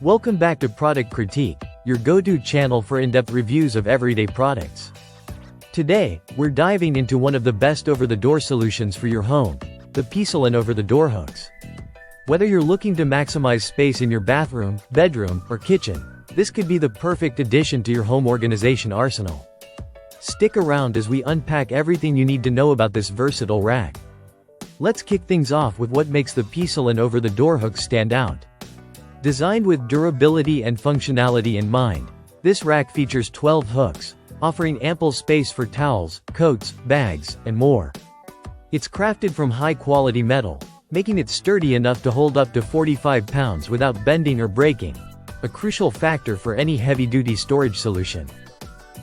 Welcome back to Product Critique, your go-to channel for in-depth reviews of everyday products. Today, we're diving into one of the best over-the-door solutions for your home, the Peasulin over-the-door hooks. Whether you're looking to maximize space in your bathroom, bedroom, or kitchen, this could be the perfect addition to your home organization arsenal. Stick around as we unpack everything you need to know about this versatile rack. Let's kick things off with what makes the Peasulin over-the-door hooks stand out. Designed with durability and functionality in mind, this rack features 12 hooks, offering ample space for towels, coats, bags, and more. It's crafted from high-quality metal, making it sturdy enough to hold up to 45 pounds without bending or breaking, a crucial factor for any heavy-duty storage solution.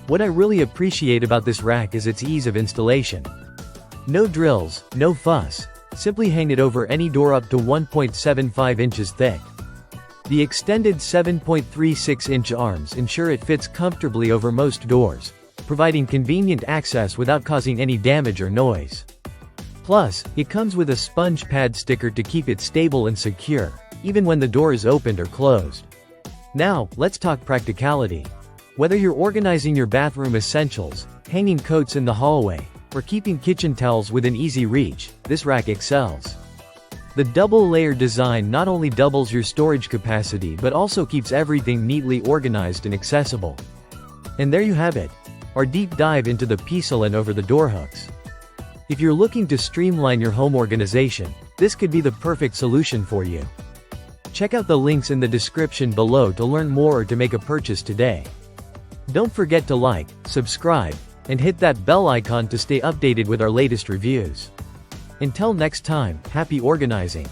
What I really appreciate about this rack is its ease of installation. No drills, no fuss, simply hang it over any door up to 1.75 inches thick. The extended 7.36-inch arms ensure it fits comfortably over most doors, providing convenient access without causing any damage or noise. Plus, it comes with a sponge pad sticker to keep it stable and secure, even when the door is opened or closed. Now, let's talk practicality. Whether you're organizing your bathroom essentials, hanging coats in the hallway, or keeping kitchen towels within easy reach, this rack excels. The double-layer design not only doubles your storage capacity but also keeps everything neatly organized and accessible. And there you have it, our deep dive into the Peasulin over-the-door hooks. If you're looking to streamline your home organization, this could be the perfect solution for you. Check out the links in the description below to learn more or to make a purchase today. Don't forget to like, subscribe, and hit that bell icon to stay updated with our latest reviews. Until next time, happy organizing!